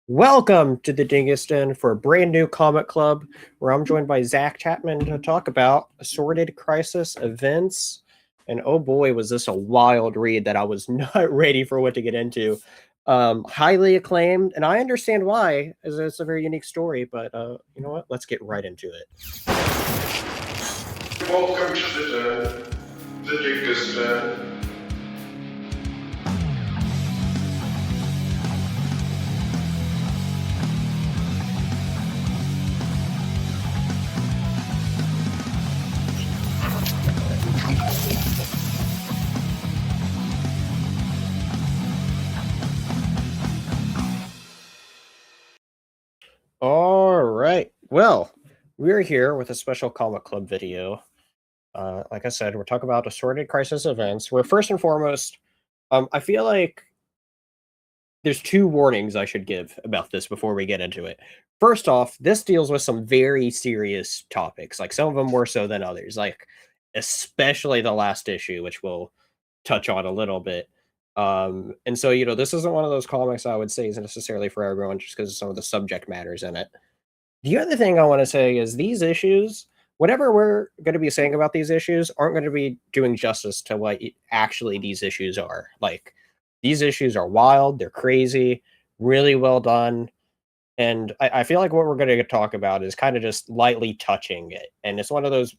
Welcome to the Dingus Den for a brand new comic club where I'm joined by Zach Chapman to talk about assorted crisis events. And oh boy, was this a wild read that I was not ready for what to get into. Highly acclaimed, and I understand why, as it's a very unique story, but you know what? Let's get right into it. Welcome to the Dingus Den. All right. Well, we're here with a special comic club video. Like I said, we're talking about assorted crisis events. Where first and foremost, I feel like there's two warnings I should give about this before we get into it. First off, this deals with some very serious topics, like some of them more so than others, like especially the last issue, which we'll touch on a little bit. And so, this isn't one of those comics I would say is necessarily for everyone just because of some of the subject matters in it. The other thing I want to say is these issues, whatever we're going to be saying about these issues, aren't going to be doing justice to what actually these issues are. Like, these issues are wild, they're crazy, really well done. And I feel like what we're going to talk about is kind of just lightly touching it. And it's one of those,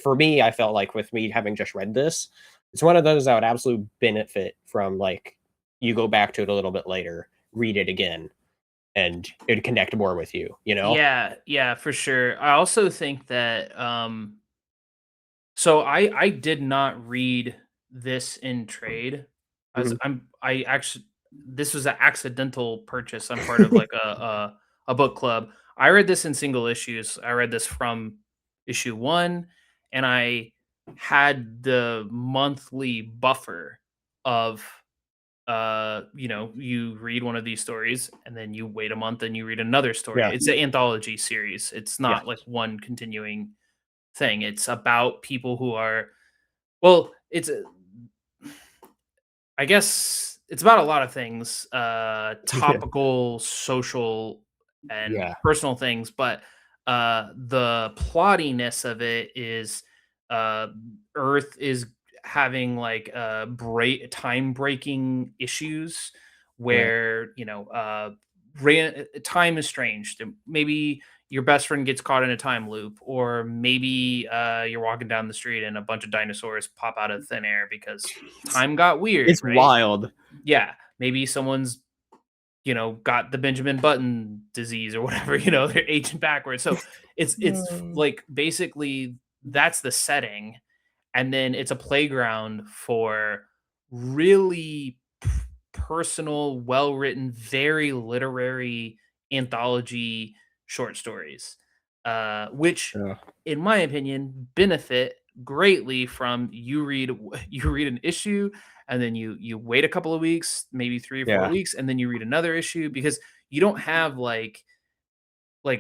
for me, I felt like with me having just read this, it's one of those that would absolutely benefit from, like, you go back to it a little bit later, read it again, and it'd connect more with you, you know? Yeah, for sure. I also think that so I did not read this in trade. As Mhm. I actually this was an accidental purchase. I'm part of like a book club. I read this in single issues. I read this from issue 1 and I had the monthly buffer of you read one of these stories and then you wait a month and you read another story. Yeah. It's an anthology series. It's Yes. not like one continuing thing. It's about people who are well, I guess it's about a lot of things, topical, social, and Yeah. personal things, but the plottiness of it is uh, Earth is having like time breaking issues Right. where time is strange. Maybe your best friend gets caught in a time loop, or maybe you're walking down the street and a bunch of dinosaurs pop out of thin air because time got weird, It's right? wild. Yeah, maybe someone's got the Benjamin Button disease or whatever, they're aging backwards. So Mm. like basically that's the setting, and then it's a playground for really personal, well written, very literary anthology short stories, which, Yeah. in my opinion, benefit greatly from you read an issue and then you wait a couple of weeks, maybe 3 or 4 weeks, and then you read another issue because you don't have like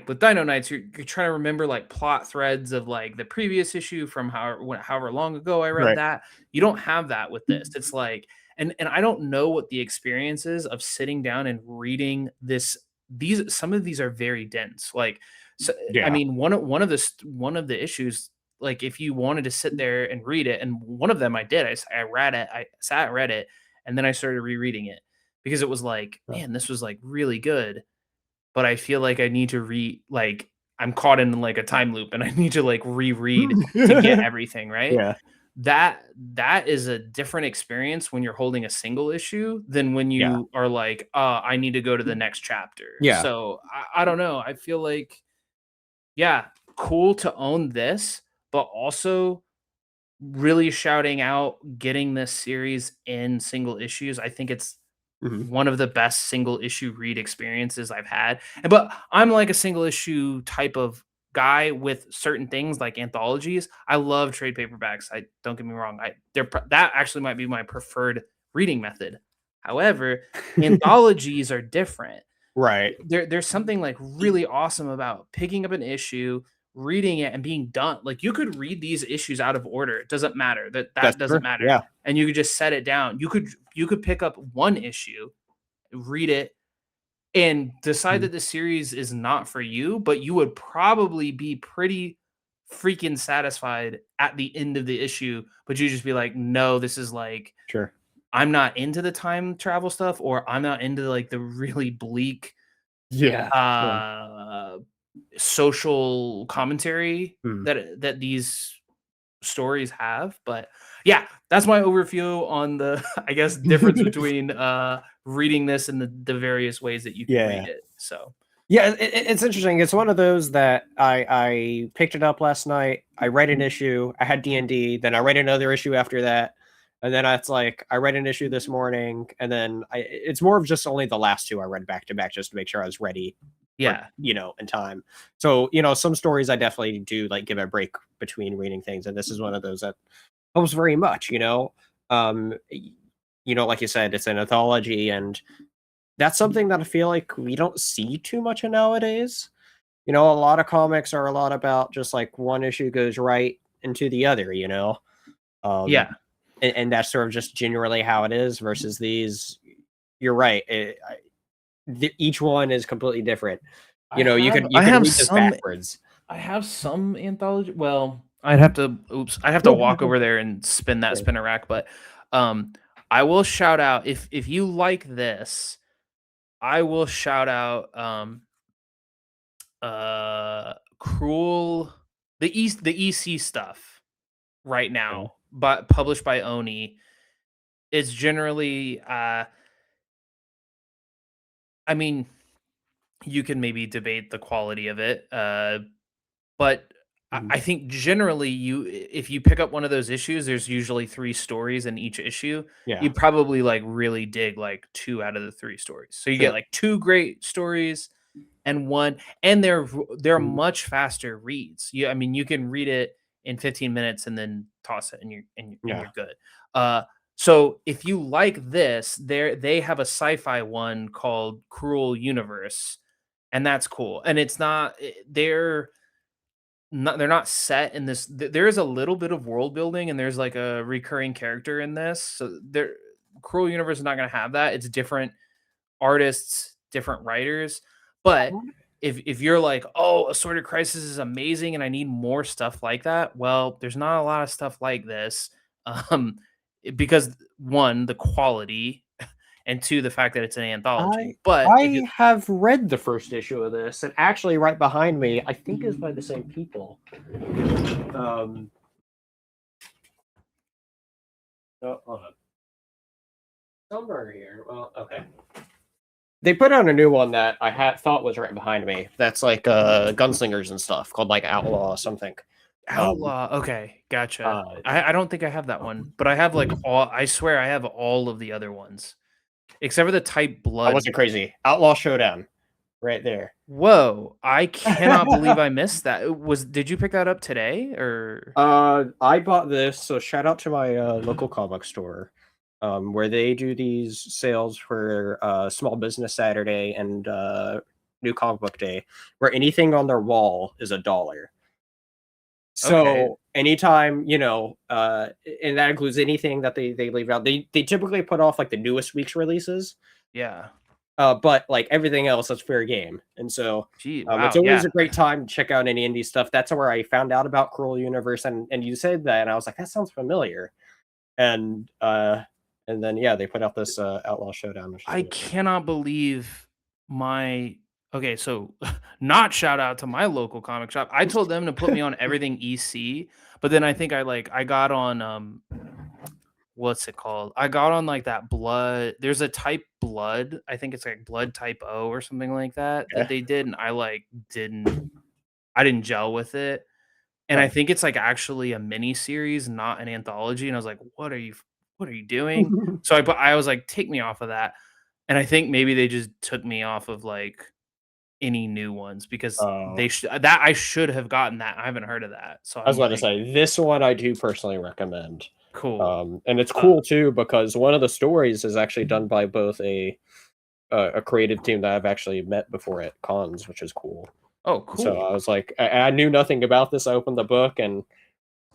with Dino Knights, you're trying to remember like plot threads of like the previous issue from however long ago I read Right. that. You don't have that with this. It's like, and I don't know what the experience is of sitting down and reading this. These Some of these are very dense. Like, so I Yeah. mean, one of the issues, like if you wanted to sit there and read it, and one of them I did. I read it. I sat and read it, and then I started rereading it because it was like, Yeah. man, this was like really good, but I feel like I need to I'm caught in like a time loop and I need to like reread to get everything, right? Yeah. That is a different experience when you're holding a single issue than when Yeah. you are like, I need to go to the next chapter. Yeah. So I don't know. I feel like, yeah, cool to own this, but also really shouting out getting this series in single issues. I think it's Mhm. one of the best single issue read experiences I've had. But I'm like a single issue type of guy with certain things like anthologies. I love trade paperbacks. I don't get me wrong. That actually might be my preferred reading method. However, anthologies are different. Right. There's something like really awesome about picking up an issue, reading it, and being done. Like you could read these issues out of order. It doesn't matter. That's That doesn't true. matter. Yeah. And you could just set it down. You could pick up one issue, read it, and decide Mhm. that the series is not for you, but you would probably be pretty freaking satisfied at the end of the issue, but you just be like, "No, this is like Sure. I'm not into the time travel stuff, or I'm not into like the really bleak Yeah. Yeah. uh social commentary Mm. that these stories have." But yeah, that's my overview on the I guess difference between reading this and the various ways that you can read Yeah. it. So Yeah, it's interesting. It's one of those that I picked it up last night. I read an issue. I had D&D, then I read another issue after that, and then it's like I read an issue this morning, and then it's more of just only the last two I read back to back just to make sure I was ready for yeah. in time. So some stories I definitely do like give a break between reading things, and this is one of those that helps very much. Like you said, it's an anthology, and that's something that I feel like we don't see too much of nowadays. A lot of comics are a lot about just like one issue goes right into the other. Um, Yeah. and that's sort of just generally how it is versus these. You're right. Each one is completely different. I You have could I have read this some backwards. I have some anthology. Well, I'd have to walk over there and spin that Yeah. spinner rack, but um I will shout out if you like this, I will shout out Cruel the EC stuff right Yeah. now, but published by Oni. It's generally I mean, you can maybe debate the quality of it, but I Mhm. I think generally if you pick up one of those issues, there's usually 3 stories in each issue. Yeah. You probably, like, really dig, like, 2 out of the 3 stories. So you get, Sure. like, 2 great stories and 1 and they're Mhm. much faster reads. I mean, you can read it in 15 minutes and then toss it and Yeah. you're good. Uh, so if you like this, they have a sci-fi one called Cruel Universe, and that's cool. And it's not they're not set in this there is a little bit of world building, and there's like a recurring character in this. So there Cruel Universe is not going to have that. It's different artists, different writers. But if you're like, "Oh, Assorted Crisis is amazing and I need more stuff like that." Well, there's not a lot of stuff like this. Um because one, the quality, and two, the fact that it's an I anthology. But if you I have read the first issue of this, and actually right behind me, I think is by the same people. Um, hold on. Somewhere here. Well, okay. They put out a new one that I had thought was right behind me. That's like gunslingers and stuff called like Outlaw something. Um, Outlaw, okay, gotcha. uh, I don't think I have that one, but I have, like, all I swear I have all of the other ones, except for the Type I Blood. wasn't crazy. Outlaw Showdown, right there. Whoa, I cannot believe I missed that. Did you pick that up today, or I bought this, so shout out to my local comic store, where they do these sales for Small Business Saturday and New Comic Book Day, where anything on their wall is $1. okay, So anytime, and that includes anything that they leave out. They typically put off like the newest week's releases, yeah. but like everything else, that's fair game. And so Gee, it's wow, always yeah. a great time to check out any indie stuff. That's where I found out about Cruel Universe, and you said that, and I was like, that sounds familiar. And and then yeah, they put out this Outlaw Showdown, which is I really cool. cannot believe my okay, so not shout out to my local comic shop. I told them to put me on everything EC, but then I think I got on what's it called? I got on like that blood. There's a type blood. I think it's like blood type O or something like that Okay. they did, and didn't I didn't gel with it. And I Huh. think it's like actually a mini series, not an anthology. And I was like, what are you doing? So I was like, take me off of that. And I think maybe they just took me off of like any new ones because Oh, I should have gotten that. I haven't heard of that. So I was I'm about to like, say this one I do personally recommend. cool. And it's Uh, cool too because one of the stories is actually done by both a creative team that I've actually met before at cons, which is cool. oh, So cool. I was like, I knew nothing about this. I opened the book, and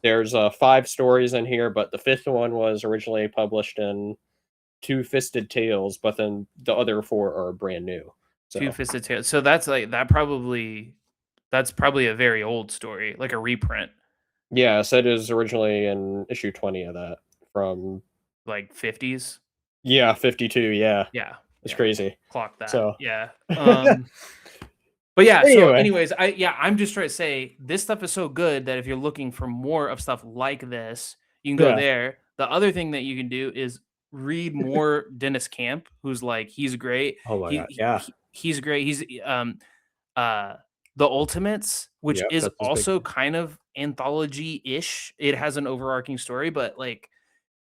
there's 5 stories in here, but the fifth one was originally published in Two Fisted Tales, but then the other 4 are brand new. So Two-Fisted Tail. So that's like that's probably a very old story, like a reprint, yeah, Said is originally in issue 20 of that from like 50s. 52. Yeah, Yeah, it's yeah. crazy. Clock that. So Yeah. But yeah, so anyway, anyways, I'm just trying to say this stuff is so good that if you're looking for more of stuff like this, you can go yeah. there. The other thing that you can do is read more Dennis Camp, who's like he's great. Oh my god, yeah, He's great. He's uh The Ultimates, which yep. is That's his big. also kind of anthology-ish. It has an overarching story, but like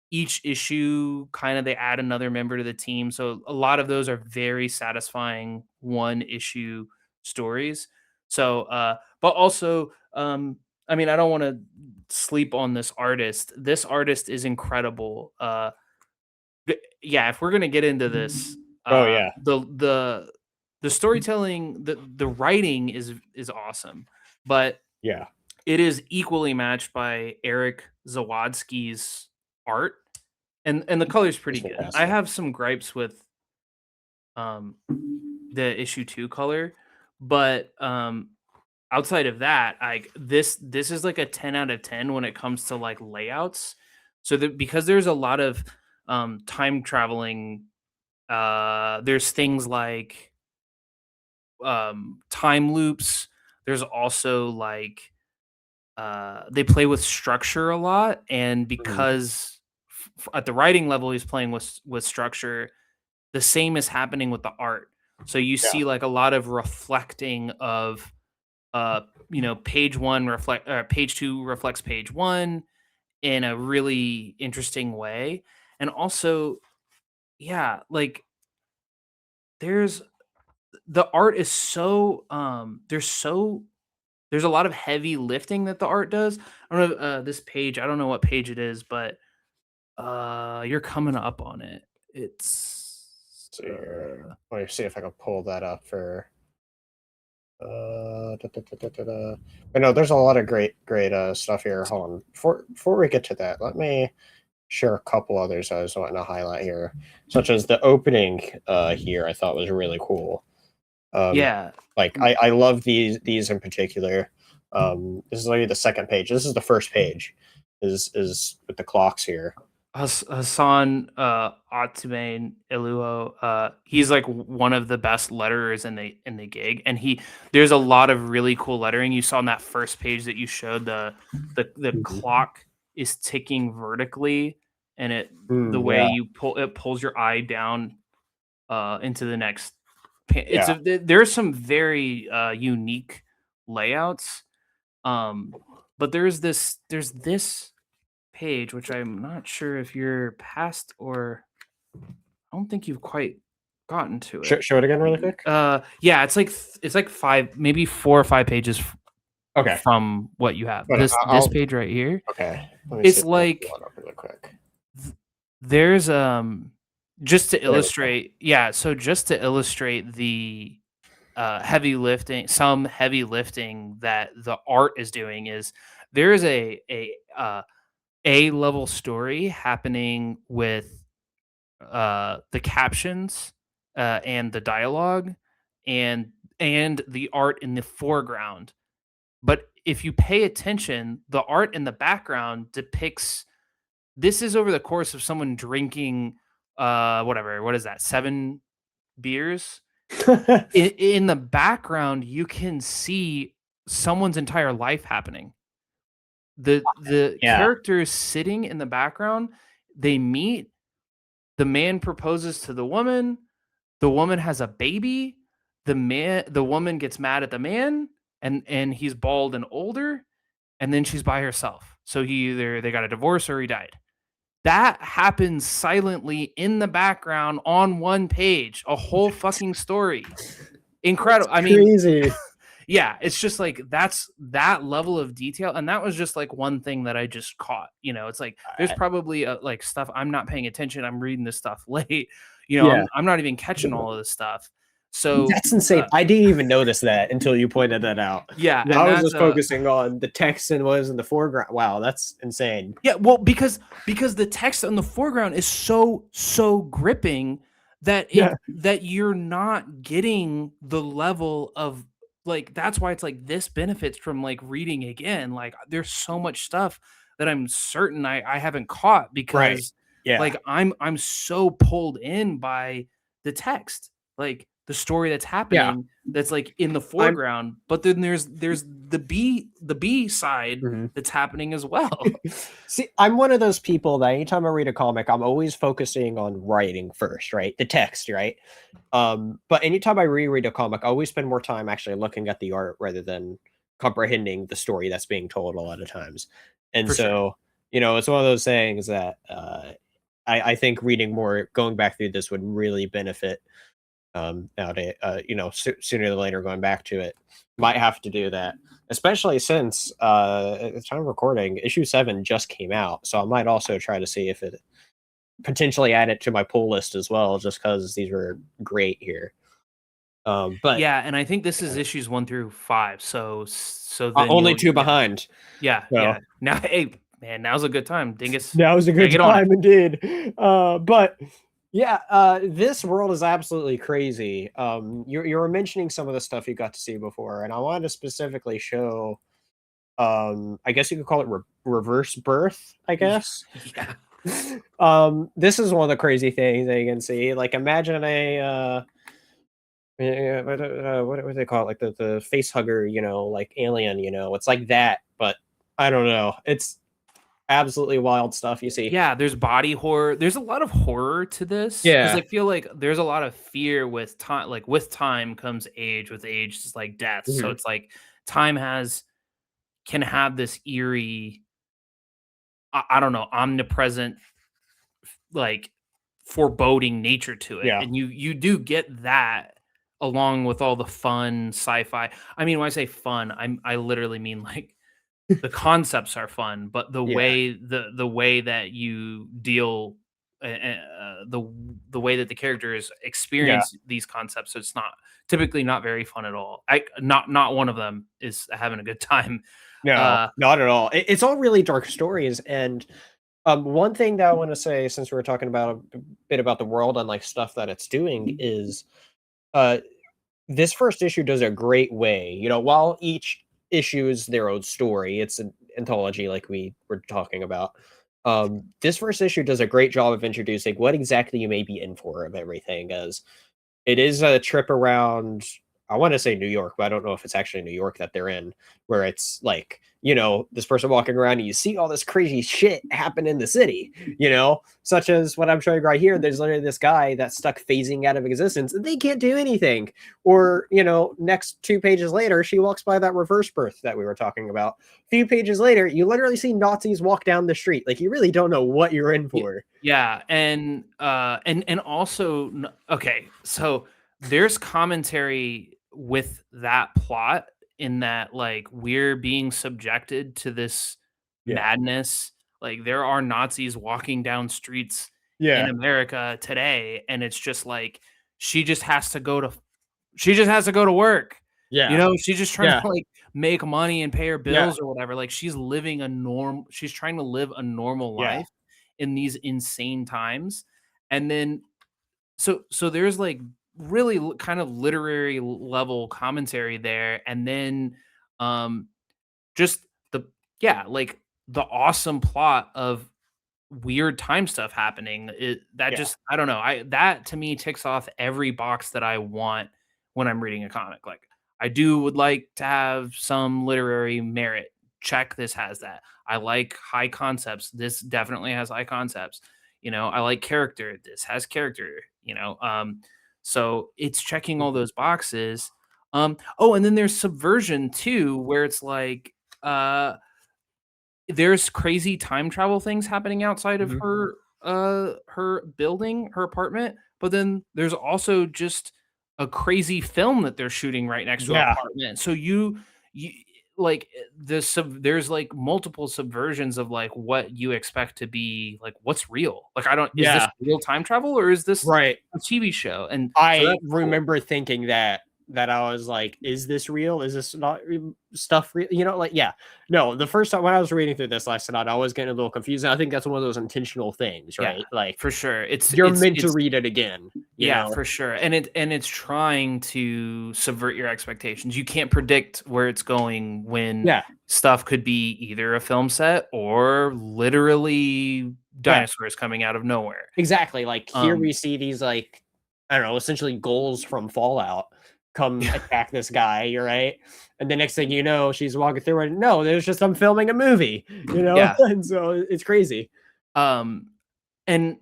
each issue kind of they add another member to the team. So a lot of those are very satisfying one issue stories. So but also I mean I don't want to sleep on this artist. This artist is incredible. Yeah, if we're going to get into this Oh yeah, the storytelling, the writing is awesome. But yeah. it is equally matched by Eric Zawadski's art, and the color's pretty It's good. I fantastic. have some gripes with um the issue 2 color, but outside of that, this is like a 10 out of 10 when it comes to like layouts. So that because there's a lot of time traveling, there's things like time loops. There's also like they play with structure a lot, and Mhm. because at the writing level he's playing with structure, the same is happening with the art. So you Yeah. see like a lot of reflecting of uh page 1 reflect page 2 reflects page 1 in a really interesting way. And also, yeah, like there's the art is so there's a lot of heavy lifting that the art does. I don't know this page, I don't know what page it is, but you're coming up on it. It's Let's see here. Let me see if I can pull that up for. I know there's a lot of great stuff here. Hold on. Before we get to that, let me share a couple others I was wanting to highlight here, such as the opening here. I thought was really cool. yeah. Like I love these in particular. This is only the second page. This is the first page. Is with the clocks here. Hassan Otsumane Eluo, he's like one of the best letterers in the gig, and there's a lot of really cool lettering. You saw on that first page that you showed the clock is ticking vertically, and the way Yeah. you pulls your eye down into the next. Yeah. There's some very unique layouts, but there's this page, which I'm not sure if you're past or I don't think you've quite gotten to it. Show it again really quick. Yeah, it's like 5, maybe 4 or 5 pages Okay. from what you have. But This page right here. Okay. Let me It's see if I can like pull it up really quick. there's just to There we go. illustrate, yeah, so just to illustrate the heavy lifting that the art is doing is there's a level story happening with the captions and the dialogue and the art in the foreground. But if you pay attention, the art in the background depicts this is over the course of someone drinking what is that, 7 beers. In the background you can see someone's entire life happening. The Yeah. characters sitting in the background, they meet, the man proposes to the woman has a baby, the woman gets mad at the man, and he's bald and older, and then she's by herself. So they got a divorce or he died. That happens silently in the background on one page, a whole fucking story. Incredible. I mean, Crazy. yeah, it's just like that's that level of detail, and that was just like one thing that I just caught. It's like there's probably like stuff I'm not paying attention. I'm reading this stuff late. Yeah. I'm not even catching all of this stuff. So That's insane. I didn't even notice that until you pointed that out. yeah, and I was that's just focusing on the text and what was in the foreground. Wow, that's insane. yeah. Well, because the text on the foreground is so gripping that you're not getting the level of, like, that's why it's like this benefits from like reading again. Like there's so much stuff that I'm certain I haven't caught Right. because Yeah. like I'm so pulled in by the text, like the story that's Yeah. happening that's like in the I'm foreground, but then there's the B side Mhm. that's happening as well. See, I'm one of those people that anytime I read a comic, I'm always focusing on writing first, right? The text, right? But anytime I reread a comic, I always spend more time actually looking at the art rather than comprehending the story that's being told a lot of times. And For sure. so, it's one of those things that I think reading more, going back through this would really benefit nowadays. Sooner than later, going back to it, might have to do that, especially since at the time of recording, issue 7 just came out. So I might also try to see if it potentially add it to my pull list as well, just because these were great here. But Yeah, and I think this is issues 1 through 5, so then only you'll two yeah. behind. Yeah, So yeah. Now, hey, man, now's a good time. Dingus, now is a gotta good get on it. time indeed. But yeah, this world is absolutely crazy. You were mentioning some of the stuff you got to see before, and I wanted to specifically show. I guess you could call it reverse birth. I guess. Yeah. This is one of the crazy things that you can see. Like, imagine what do they call it? Like the face hugger, like alien. It's like that, but I don't know. It's absolutely wild stuff you see. Yeah, there's body horror. There's a lot of horror to this because Yeah. I feel like there's a lot of fear with time. Like with time comes age. With age is like death. So Mhm. it's like time can have this eerie, I don't know, omnipresent, like foreboding nature to it, Yeah. and you do get that along with all the fun sci-fi. I mean, when I say fun, I literally mean like the concepts are fun, but Yeah. the way that you deal, the way that the characters Yeah. experience these concepts, it's not typically not very fun at all. Not one of them is having a good time. No, Uh, not at all. It's all really dark stories. And one thing that I want to say, since we were talking about a bit about the world and like stuff that it's doing, is uh, this first issue does a great way. While each issue is their own story, it's an anthology like we were talking about. This first issue does a great job of introducing what exactly you may be in for of everything, as it is a trip around, I wanna say New York, but I don't know if it's actually New York that they're in, where it's like, this person walking around and you see all this crazy shit happen in the city, such as what I'm showing right here. There's literally this guy that's stuck phasing out of existence and they can't do anything. Or, next 2 pages later, she walks by that reverse birth that we were talking about. A few pages later, you literally see Nazis walk down the street. Like, you really don't know what you're in Y for. yeah, and also okay, so there's commentary with that plot in that, like, we're being subjected to this Yeah. madness, like, there are Nazis walking down streets in Yeah. America today, and it's just like, she just has to go to she just has to go to work, Yeah. she's just trying to, Yeah. like, make money and pay her Yeah. bills or whatever, like, she's trying to live a normal Yeah. life in these insane times. And then so there's like really kind of literary level commentary there, and then um just the yeah, like the awesome plot of weird time stuff happening. That Yeah. just, I don't know, I that to me ticks off every box that I want when I'm reading a comic. Like, I would like to have some literary merit. Check, this has that. I like high concepts. This definitely has high concepts. I like character. This has character. So it's checking all Mhm. those boxes. Oh, and then there's subversion too, where it's like there's crazy time travel things happening outside of Mhm. her building, her apartment, but then there's also just a crazy film that they're shooting right next to her Yeah. apartment. So you like there's like multiple subversions of like what you expect to be like what's real. Like, I don't is this Yeah. real time travel or is this Right. a TV show? And so I that's cool. remember thinking that that I was like, is this real? Is this not stuff real? You know, like, yeah. No, the first time when I was reading through this last night, I was getting a little confused. And I think that's one of those intentional things, Yeah, right? Like, for sure. you're meant to read it again, you Yeah, know? for sure. And it's trying to subvert your expectations. You can't predict where it's going when Yeah. stuff could be either a film set or literally Yeah. dinosaurs coming out of nowhere. Exactly. Like, here Um we see these, like, I don't know, essentially goals from Fallout come yeah, attack this guy, you're right. And the next thing you know, she's walking through and no, there's just I'm filming a movie, you know? yeah. And so it's crazy. Um and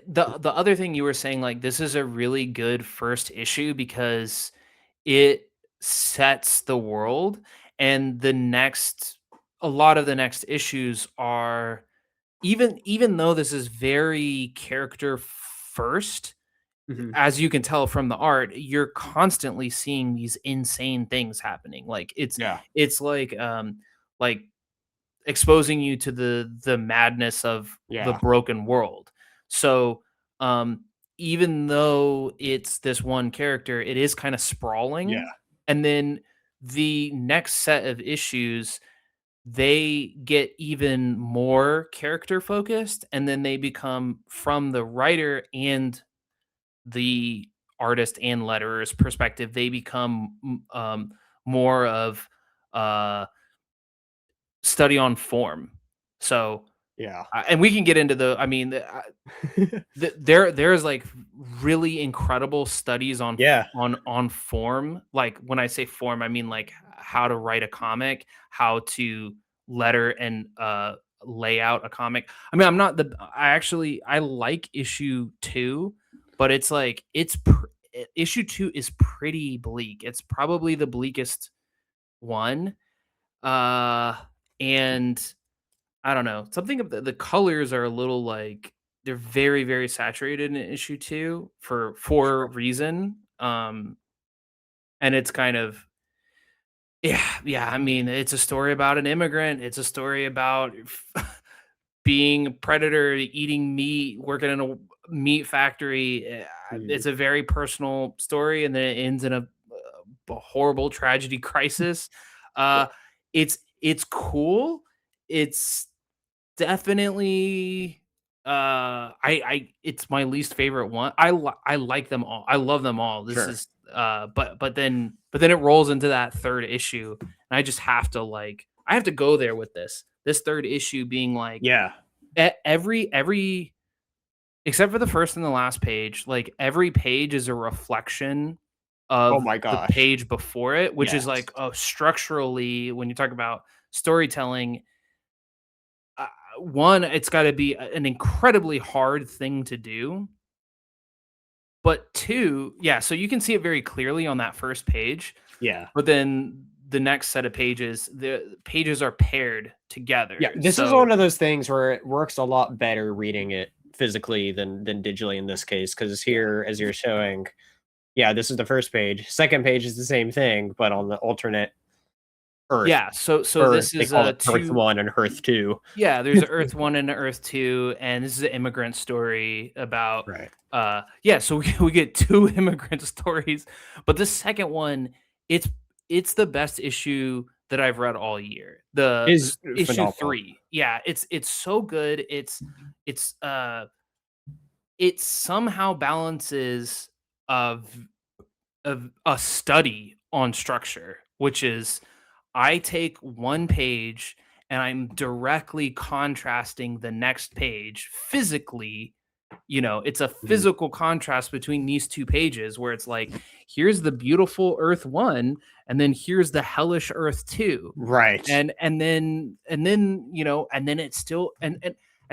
the other thing you were saying, like, this is a really good first issue because it sets the world, and a lot of the next issues are, even though this is very character first, Mhm. as you can tell from the art, you're constantly seeing these insane things happening. Like, Yeah. it's like exposing you to the madness of the Yeah. broken world. So, um, even though it's this one character, it is kind of Yeah. sprawling. And then the next set of issues, they get even more character focused, and then they become, from the writer and the artist and letterer's perspective, they become more of study on form. So, Yeah. and we can get into there's like really incredible studies on Yeah. on form. Like, when I say form, I mean like how to write a comic, how to letter and lay out a comic. I mean, I like issue 2, but it's like issue 2 is pretty bleak. It's probably the bleakest one. Uh and I don't know. Something of the colors are a little like, they're very, very saturated in issue 2 for a Sure. reason. And it's kind of, yeah, yeah. I mean, it's a story about an immigrant. It's a story about being a predator, eating meat, working in a meat factory. Mhm. It's a very personal story, and then it ends in a horrible tragedy crisis. Yeah. Uh, it's cool. It's definitely, I it's my least favorite one. I like them all. I love them all. This Sure. is, but then it rolls into that third issue, and I have to go there with this. This third issue being like, Yeah. every except for the first and the last page, like, every page is a reflection Oh of my the gosh. page before it, which is Yes. like, oh, structurally, when you talk about storytelling, one, it's got to be an incredibly hard thing to do. But two, yeah, so you can see it very clearly on that first page, Yeah. but then the next set of pages, the pages are paired Yeah, together. this is So, one of those things where it works a lot better reading it physically than digitally in this case, because yeah, here, as you're showing, yeah, this is the first page. Second page is the same thing, but on the alternate Earth. yeah. So Earth, this they is call a it Earth two. 1 and Earth 2. Yeah, there's a Earth 1 and a Earth 2, and this is an immigrant story about, Right. yeah, so we get 2 immigrant stories, but the second one, it's it's the best issue that I've read all year. Is Issue phenomenal. 3. Yeah, it's so good. It's it somehow balances of a study on structure, which is, I take one page and I'm directly contrasting the next page physically. It's a Mhm. physical contrast between these two pages where it's like, here's the beautiful Earth 1, and then here's the hellish Earth 2. Right. And then it's still, and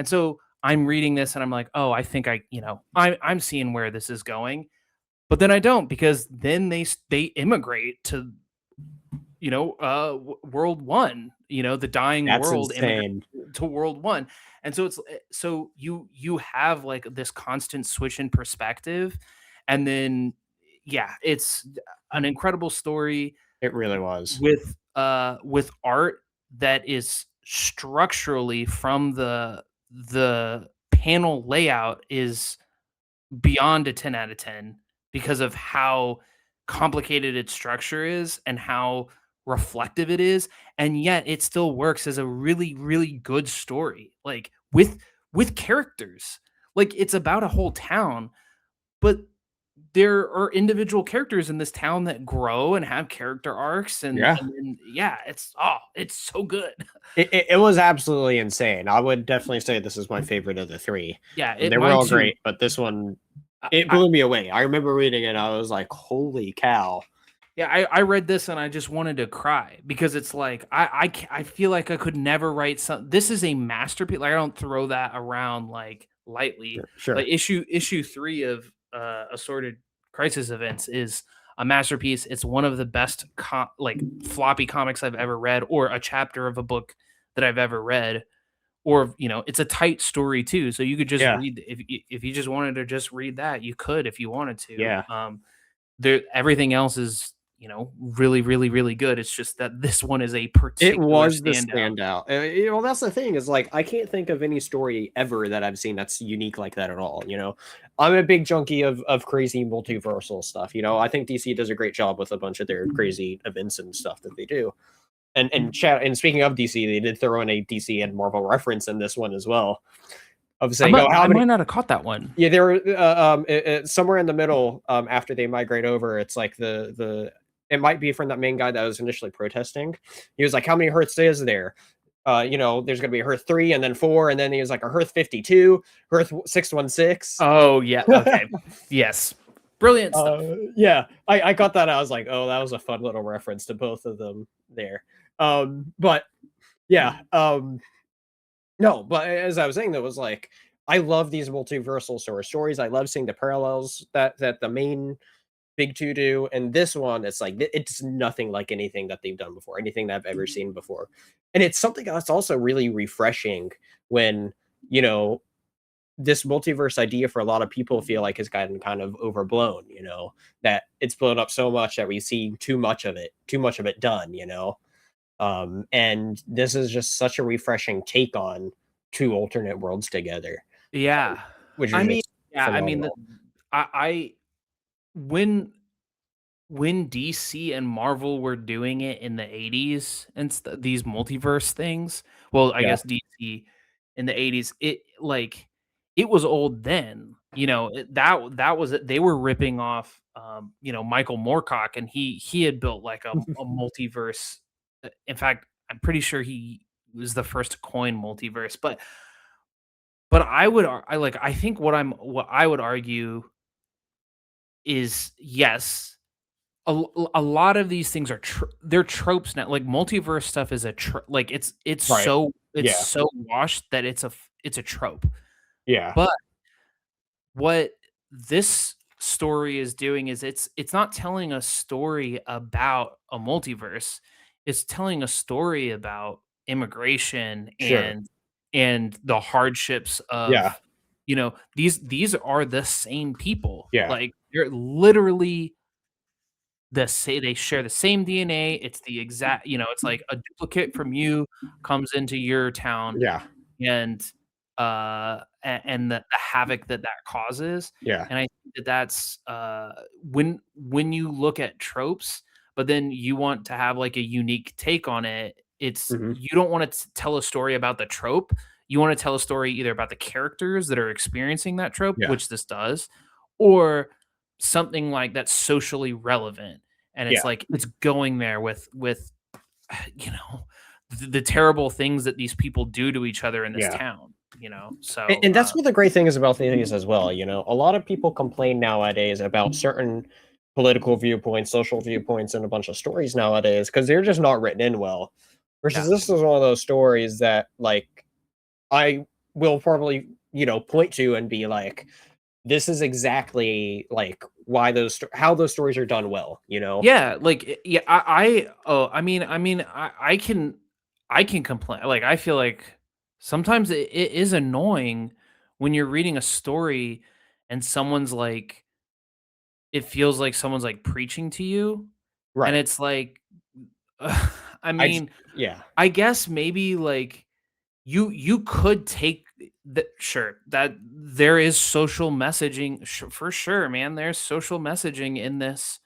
so I'm reading this and I'm like, oh, I think I'm seeing where this is going. But then I don't, because then they immigrate to, world 1, the dying That's world immigrate insane. to world 1. And so you have like this constant switch in perspective, and then, yeah, it's an incredible story It really was. with art that is structurally, from the panel layout, is beyond a 10 out of 10, because of how complicated its structure is and how reflective it is, and yet it still works as a really, really good story, like, with characters. Like, it's about a whole town, but there are individual characters in this town that grow and have character arcs, Yeah. and then yeah, it's so good. It was absolutely insane. I would definitely say this is my favorite of the 3. Yeah, They were mine all too. great, but this one, it I blew me away. I remember reading it, I was like, "Holy cow." Yeah, I read this and I just wanted to cry because it's like I feel like I could never write some. This is a masterpiece. Like I don't throw that around like lightly. Sure, sure. Like issue 3 of Assorted Crisis Events is a masterpiece. It's one of the best like floppy comics I've ever read, or a chapter of a book that I've ever read. Or it's a tight story too, so you could just Yeah, read if you just wanted to just read that, you could if you wanted to. yeah. There everything else is, really, really, really good. It's just that this one is a It particular was the standout. standout. That's the thing is, like, I can't think of any story ever that I've seen that's unique like that at all, you know? I'm a big junkie of crazy multiversal stuff, you know? I think DC does a great job with a bunch of their crazy events and stuff that they do. And speaking of DC, they did throw in a DC and Marvel reference in this one as well, of saying, "Oh, how I many." might not have caught that one. Yeah, they were, somewhere in the middle, after they migrate over, it's like the it might be from that main guy that was initially protesting. He was like, "How many Hearths is there?" There's gonna be a Hearth 3 and then 4, and then he was like a Hearth 52, Hearth 616. Oh, yeah, okay. Yes. Brilliant stuff. Yeah, I got that. I was like, "Oh, that was a fun little reference to both of them there." But yeah, no, but as I was saying, that was like, I love these multiversal sort of stories. I love seeing the parallels that the main big two do, and this one, it's like it's nothing like anything that they've done before, anything that I've ever seen before, and it's something that's also really refreshing when you know this multiverse idea for a lot of people feel like has gotten kind of overblown. That it's blown up so much that we see too much of it done. And this is just such a refreshing take on two alternate worlds together, Yeah. which I is mean just yeah, I mean, the phenomenal. I when DC and Marvel were doing it in the 80s and these multiverse things, well, I Yeah. guess DC in the 80s, it was old then. That was it. They were ripping off Michael Moorcock, and he had built like a multiverse. In fact, I'm pretty sure he was the first to coin multiverse, but I think what I would argue is yes, a lot of these things are they're tropes now. Like multiverse stuff is like Right. it's Yeah. so washed that it's a trope. Yeah. But what this story is doing is it's not telling a story about a multiverse. It's telling a story about immigration Sure. and the hardships Yeah. of these are the same people. Yeah. Like they're literally they share the same DNA. It's the exact, it's like a duplicate from you comes into your town, Yeah. and and the havoc that causes. Yeah. And I think that's when you look at tropes, but then you want to have like a unique take on it. It's Mhm. You don't want to tell a story about the trope. You want to tell a story either about the characters that are experiencing that trope, Yeah. which this does, or something like that's socially relevant. And it's Yeah. like it's going there with you know the terrible things that these people do to each other in this Yeah. town. And, So and that's what the great thing is about things as well. A lot of people complain nowadays about certain political viewpoints, social viewpoints, and a bunch of stories nowadays because they're just not written in well. Versus yeah. this is one of those stories that, like, I will probably, point to and be like, this is exactly like why how those stories are done well. Yeah, like yeah, I can complain. Like I feel like sometimes it is annoying when you're reading a story and someone's like it feels like someone's like preaching to you, and Right. it's like I I just mean, Yeah. I guess maybe like you could take that, sure, that there is social messaging, for sure, man. There's social messaging in this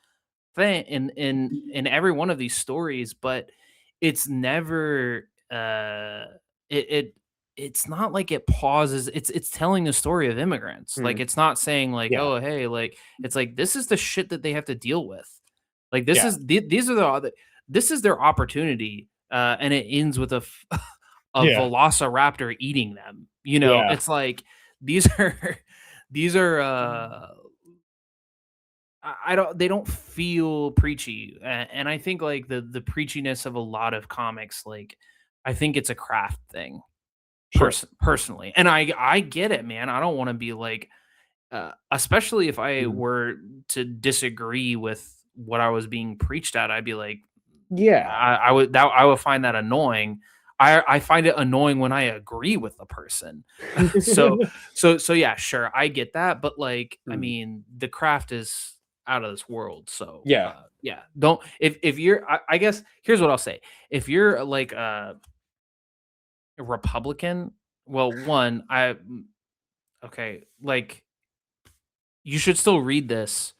thing in every one of these stories, but it's never it's not like it pauses. It's telling the story of immigrants. Like, it's not saying like, Yeah. oh, hey, like, it's like, this is the shit that they have to deal with. Like, this Yeah. is these are this is their opportunity, and it ends with a Yeah. velociraptor eating them. You know, Yeah. it's like these are these are I don't, they don't feel preachy, and I think like the preachiness of a lot of comics, like, I think it's a craft thing, Sure. personally, and I get it, man. I don't want to be like, especially if I Mhm. were to disagree with what I was being preached at, I'd be like, Yeah. I would find that annoying. I find it annoying when I agree with the person. so so yeah, sure, I get that, but like, I Mm. mean, the craft is out of this world. So Yeah. yeah, don't, if you're, I guess here's what I'll say. If you're like a Republican, well, one, okay, like, you should still read this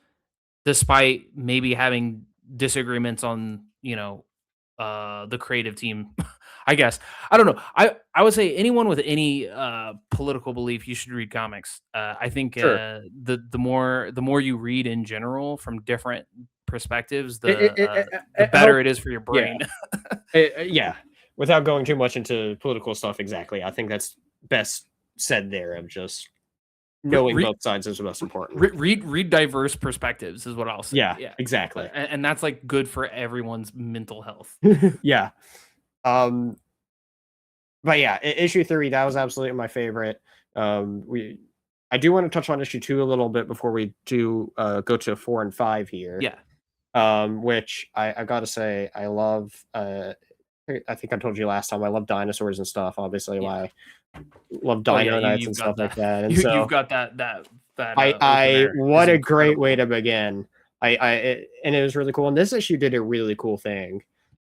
despite maybe having disagreements on, the creative team. I guess. I don't know. I would say anyone with any political belief, you should read comics. I think Sure. the more you read in general from different perspectives, the It better helps. it is for your Yeah. brain. Yeah. Without going too much into political stuff, exactly. I think that's best said there. Of just knowing read, both sides is the most important. read diverse perspectives is what I'll say. Yeah. Yeah. Exactly. And that's like good for everyone's mental health. Yeah. Um. But yeah, issue 3, that was absolutely my favorite. We I do want to touch on issue 2 a little bit before we do go to 4 and 5 here. Yeah. Which I gotta say, I love. I think I told you last time I love dinosaurs and stuff. Obviously, Yeah. why I love Oh yeah, Dino Knights and you've stuff got like that. that. And You've so got that I opener is what a great way incredible. to begin. And it was really cool. And this issue did a really cool thing.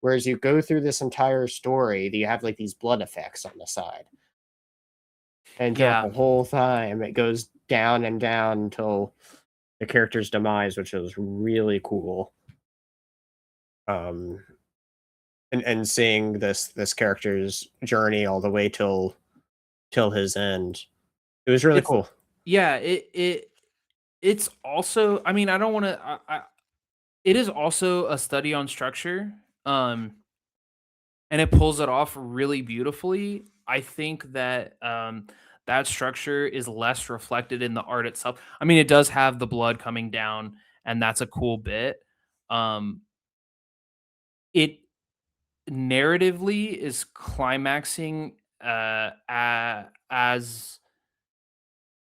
Whereas you go through this entire story, you have like these blood effects on the side. And throughout Yeah. the whole time, it goes down and down until the character's demise, which is really cool. Um, and seeing this character's journey all the way till his end, it was really It's cool. yeah, it's also, I mean, I don't wanna it is also a study on structure, um, and it pulls it off really beautifully. I think that, that structure is less reflected in the art itself. I mean, it does have the blood coming down, and that's a cool bit. Um, it narratively is climaxing, as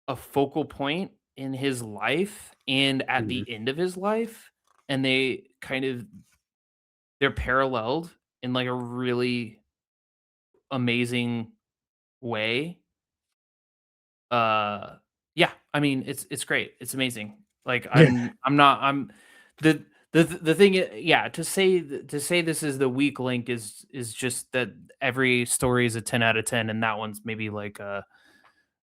a focal point in his life and at Mhm. the end of his life, and they're paralleled in like a really amazing way. uh yeah, I mean, it's great, it's amazing. Like, Yeah, I'm not I'm the thing yeah, to say this is the weak link is just that every story is a 10 out of 10, and that one's maybe like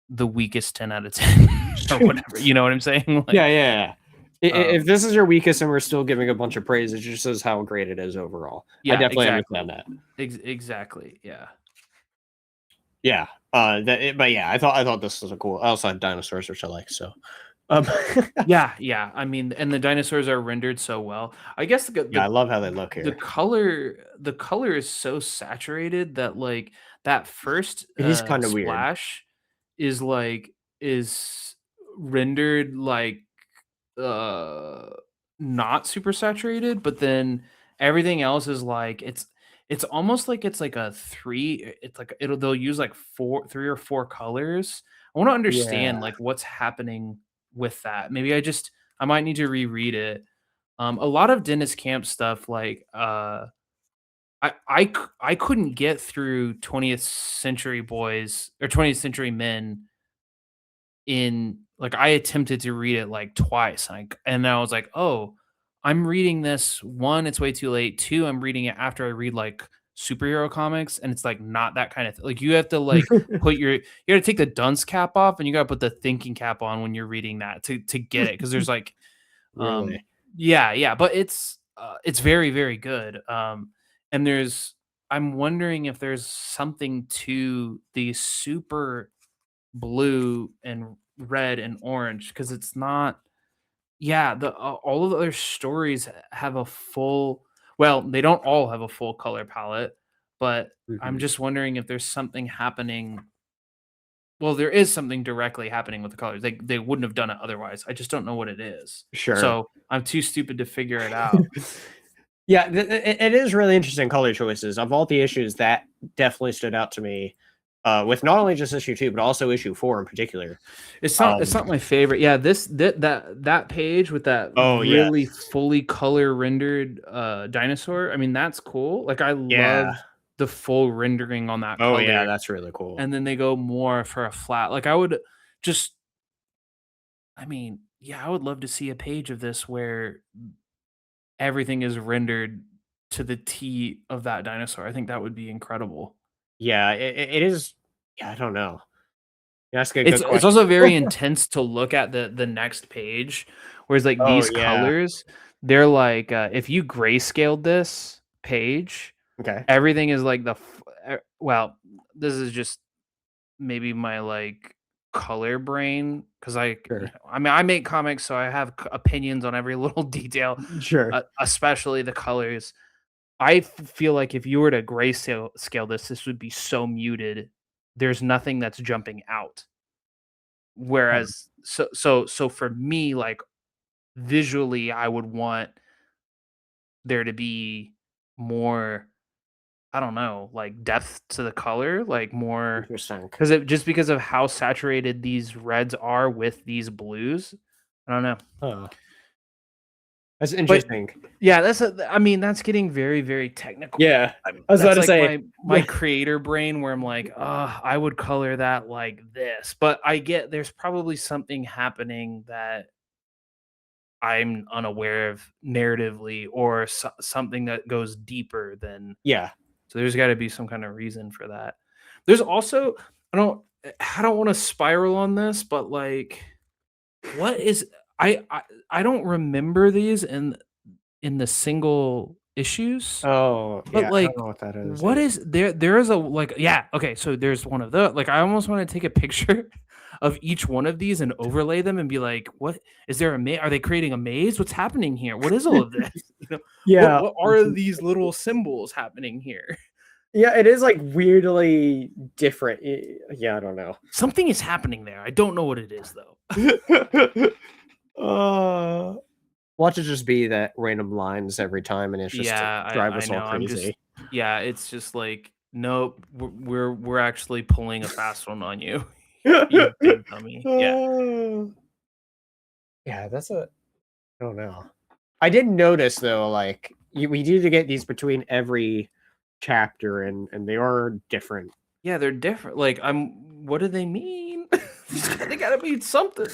the weakest 10 out of 10 or whatever, you know what I'm saying? yeah, Like, yeah. If um this is your weakest and we're still giving a bunch of praise, it just says how great it is overall. I yeah, definitely understand exactly. that. Exactly, yeah. Yeah. But yeah, I thought this was a cool. I also had dinosaurs, which I like. So, um, Yeah, yeah, I mean, and the dinosaurs are rendered so well. I guess yeah, I love how they look here. the color is so saturated that, like, that first, It is kind of weird. splash is, like, is rendered, like, uh, not super saturated, but then everything else is, like, it's almost like it's like a 3 it's like they'll use, like, 3 or 4 colors. I wanna understand, Yeah. like, what's happening with that. Maybe I might need to reread it. A lot of Dennis Camp stuff, like, I couldn't get through 20th Century Boys or 20th Century Men in, like, I attempted to read it like twice, and I was like, "Oh, I'm reading this, 1, it's way too late, 2, I'm reading it after I read like superhero comics, and it's like not that kind of like, you have to like you gotta take the dunce cap off, and you gotta put the thinking cap on when you're reading that to get it, because there's like, um Really? Yeah, but it's very, very good. And I'm wondering if there's something to the super blue and red and orange because it's not. Yeah, all of the other stories have a full. Well, they don't all have a full color palette, but I'm Mhm. just wondering if there's something happening. Well, there is something directly happening with the colors. They wouldn't have done it otherwise. I just don't know what it is. Sure. So I'm too stupid to figure it out. Yeah, it is really interesting color choices. Of all the issues, that definitely stood out to me, with not only just issue 2, but also issue 4 in particular. It's Um not my favorite. Yeah, that page with that Oh, really yes. fully color rendered dinosaur. I mean, that's cool. Like I Yeah. love the full rendering on that Oh, yeah, color. that's really cool. And then they go more for a flat. Like I would just I mean, yeah, I would love to see a page of this where everything is rendered to the T of that dinosaur. I think that would be incredible. Yeah, it is. Yeah, I don't know. You ask a It's good it's question. also very intense to look at the next page, whereas, like, Oh, these yeah. colors, they're like, if you grayscaled this page, Okay. everything is like well, this is just maybe my, like, color brain because Sure. I mean, I make comics, so I have opinions on every little detail, Sure. especially the colors. I feel like if you were to grayscale scale this would be so muted. There's nothing that's jumping out. Huh. Whereas so for me, like, visually, I would want there to be more, I don't know, like, depth to the color, like, more Interesting. because of how saturated these reds are with these blues. I don't know. Huh. That's But interesting. yeah, I mean, that's getting very, very technical. Yeah. I was about That's to like say. my creator brain where I'm like, I would color that like this." But I get there's probably something happening that I'm unaware of narratively or something that goes deeper than. Yeah. So there's gotta be some kind of reason for that. There's also I don't wanna spiral on this, but, like, what is I don't remember these in the single issues. Oh, But, yeah, I don't like, know what that is what either. is there is a like yeah, okay, so there's one of the like, I almost wanna take a picture of each one of these and overlay them and be like, "What is there a ma are they creating a maze? What's happening here? What is all of this?" You know? Yeah. What are these little symbols happening here?" Yeah, it is, like, weirdly different. Yeah, I don't know. Something is happening there. I don't know what it is, though. Uh, watch it just be that random lines every time, and it's just to Yeah, drive I us all know, I'm just crazy. yeah, it's just like, "Nope, we're actually pulling a fast one on you, you big dummy." Yeah. Uh, yeah, that's a I don't know. I did notice though, like, we do get these between every chapter, and they are different. Yeah, they're different. Like, what do they mean? They gotta mean something.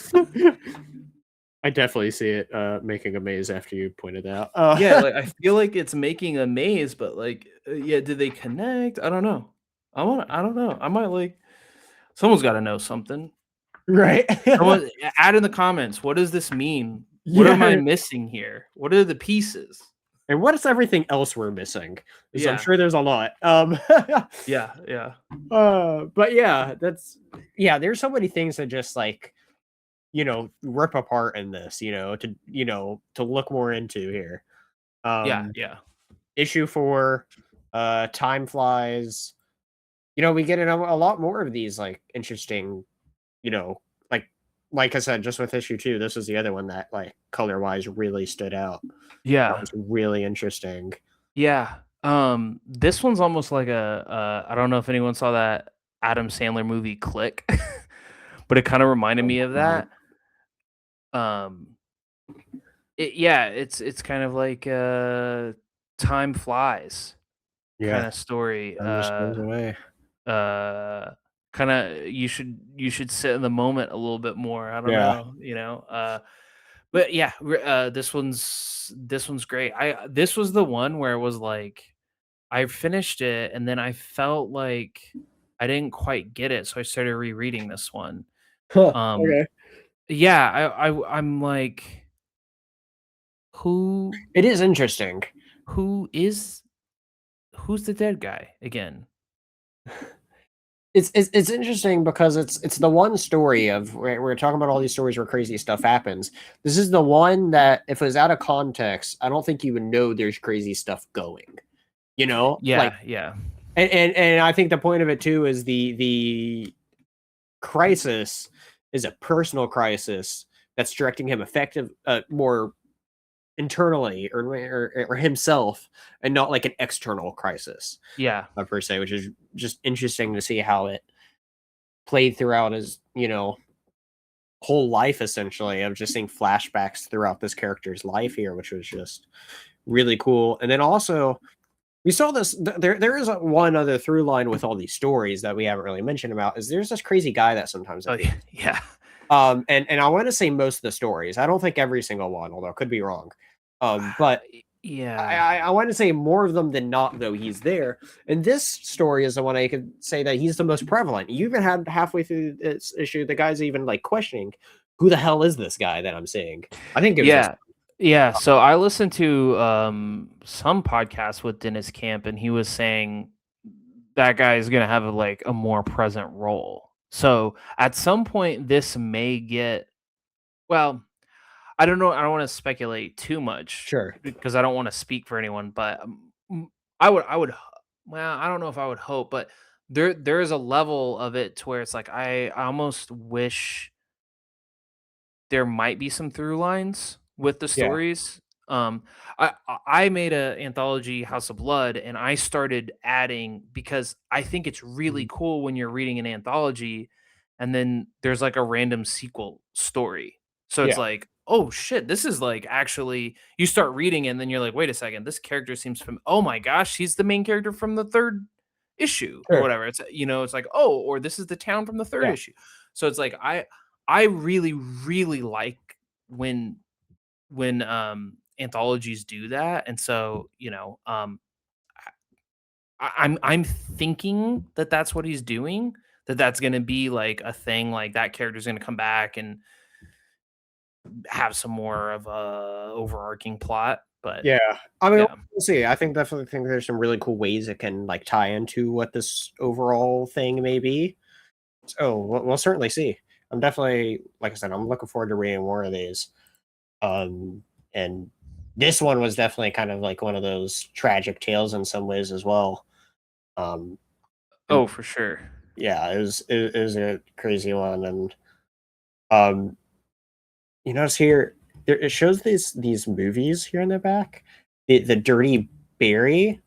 I definitely see it, making a maze after you pointed out. Yeah, like, I feel like it's making a maze, but, like, yeah, do they connect? I don't know. I don't know. I might, like someone's gotta know something. Right. Someone add in the comments, what does this mean? What am I Yeah. missing here? What are the pieces? And what is everything else we're missing? 'Cause I'm Yeah. sure there's a lot. Yeah, yeah. But yeah, yeah, there's so many things that just, like, rip apart in this, to look more into here. Yeah, Um, yeah. issue 4, time flies. We get a lot more of these, like, interesting, you know, like like I said, just with issue 2, this was the other one that, like, color wise really stood out. That Yeah. was really interesting. Yeah. This one's almost like I don't know if anyone saw that Adam Sandler movie Click, but it kind of reminded me of No. that. Um, yeah, it's kind of like time flies Yeah, kind of story. time just goes away. Uh, kind of you should sit in the moment a little bit more. I don't Yeah. know, but yeah, this one's great. This was the one where it was like I finished it, and then I felt like I didn't quite get it, so I started rereading this one. Huh, Um, okay. yeah, I'm like Who It is interesting. who's the dead guy again? It's interesting because it's the one story of we're talking about all these stories where crazy stuff happens. This is the one that if it was out of context, I don't think you would know there's crazy stuff going. You know, like, Yeah, yeah. and I think the point of it too is the crisis is a personal crisis that's directing him more internally or himself, and not like an external crisis Yeah. per se, which is just interesting to see how it played throughout his whole life, essentially, of just seeing flashbacks throughout this character's life here, which was just really cool. And then also we saw this there is one other through line with all these stories that we haven't really mentioned about, is there's this crazy guy that sometimes Oh, appears. yeah. And I want to say most of the stories. I don't think every single one, although I could be wrong. But Yeah. I want to say more of them than not, though he's there. And this story is the one I could say that he's the most prevalent. You even had halfway through this issue, the guy's even like questioning, who the hell is this guy that I'm seeing? I think it was this. Yeah. Yeah, so I listened to some podcast with Dennis Camp, and he was saying that guy is going to have a more present role. So at some point, this may get, well, I don't know. I don't want to speculate too much Sure. because I don't want to speak for anyone, but I would, well, I don't know if I would hope, but there is a level of it to where it's like, I almost wish there might be some through lines with the Yeah. stories. I made a anthology House of Blood, and I started adding because I think it's really Mhm. cool when you're reading an anthology and then there's like a random sequel story. So it's Yeah. like, oh shit, this is like actually you start reading and then you're like, wait a second, this character seems oh my gosh, he's the main character from the third issue or Sure. whatever. It's it's like, oh, or this is the town from the third Yeah. issue. So it's like I really, really like when anthologies do that, and so, I'm thinking that that's what he's doing, that's gonna be, like, a thing, like, that character's gonna come back and have some more of a overarching plot, but Yeah. I mean, yeah. we'll see. I think definitely think there's some really cool ways it can like tie into what this overall thing may be. So we'll certainly see. I'm definitely, like I said, I'm looking forward to reading more of these. Um, and this one was definitely kind of like one of those tragic tales in some ways as well. Um, and Oh, for sure. yeah, it was a crazy one. And um, you notice here it shows these movies here in the back, the Dirty Berry,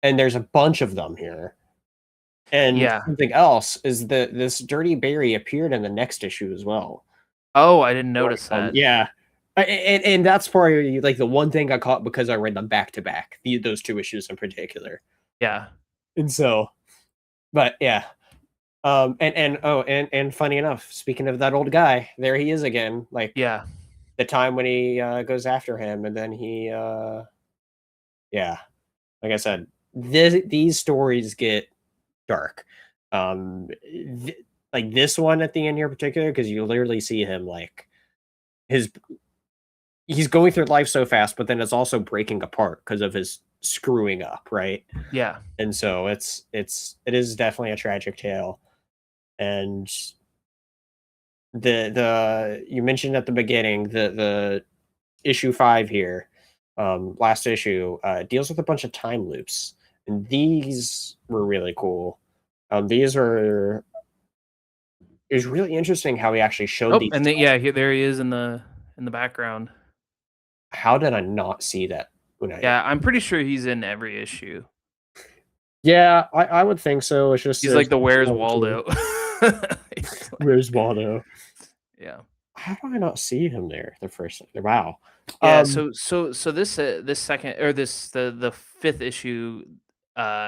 and there's a bunch of them here. And Yeah. something else is that this Dirty Berry appeared in the next issue as well. Oh, I didn't notice that. Yeah. And that's probably like the one thing I caught because I read them back to back, those two issues in particular. Yeah. And so, but yeah. And funny enough, speaking of that old guy, there he is again. Like Yeah. the time when he goes after him, and then yeah, like I said, these stories get dark. Like this one at the end here in particular, because you literally see him like his he's going through life so fast, but then it's also breaking apart because of his screwing up, right? Yeah. And so it is definitely a tragic tale. And the you mentioned at the beginning the issue 5 here, last issue, deals with a bunch of time loops, and these were really cool. These were It was really interesting how he actually showed Oh, these. and then yeah, there he is in the background. How did I not see that when I Yeah, I'm pretty sure he's in every issue. Yeah, I would think so. It's just He's there's like the Where's one or two. Waldo. It's like Where's Waldo? yeah. How do I not see him there the first wow. Yeah, Um, so this second or this the fifth issue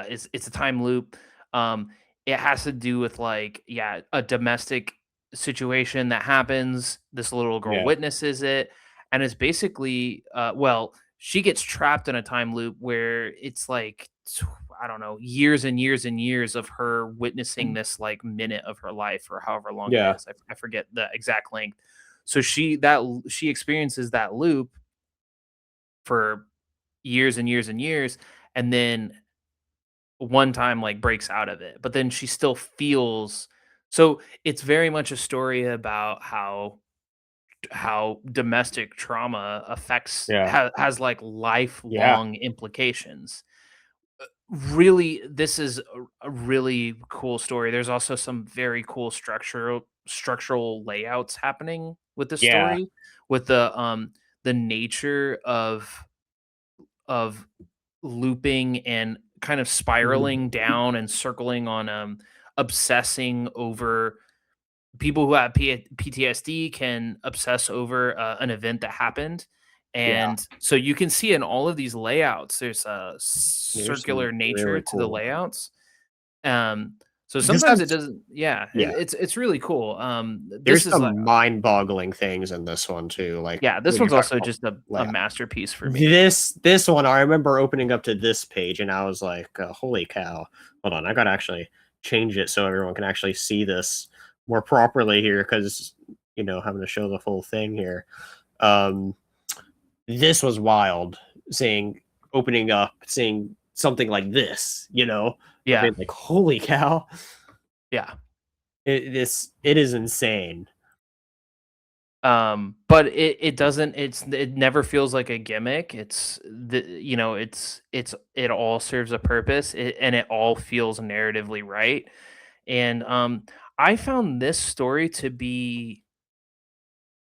is it's a time loop. Um it has to do with like yeah, a domestic situation that happens. This little girl yeah. witnesses it and it's basically well, she gets trapped in a time loop where it's like I don't know, years and years and years of her witnessing this like minute of her life or however long it Yeah. is. I forget the exact length. So she experiences that loop for years and years and years, and then one time like breaks out of it, but then she still feels. So it's very much a story about how domestic trauma affects Yeah. has like Yeah. lifelong implications. Really, this is a really cool story. There's also some very cool structural layouts happening with the Yeah. story, with the nature of looping and kind of Mhm. spiraling down and circling on obsessing over. People who have PTSD can obsess over an event that happened. Yeah. And so you can see in all of these layouts, there's a There's some circular nature really to the cool. layouts. Um, so This sometimes it has doesn't. Yeah, Yeah. it's really cool. There's This is like, some mind-boggling things in this one too, like yeah, this when you're one's talking also about just a layout. masterpiece for me. This one, I remember opening up to this page and I was like, "Holy cow. Hold on, I gotta actually change it so everyone can actually see this more properly here because having to show the full thing here." Um, this was wild seeing opening up, seeing something like this, I've Yeah, been like, "Holy cow." yeah. It is insane. But it doesn't. It never feels like a gimmick. It all serves a purpose, and it all feels narratively right. And I found this story to be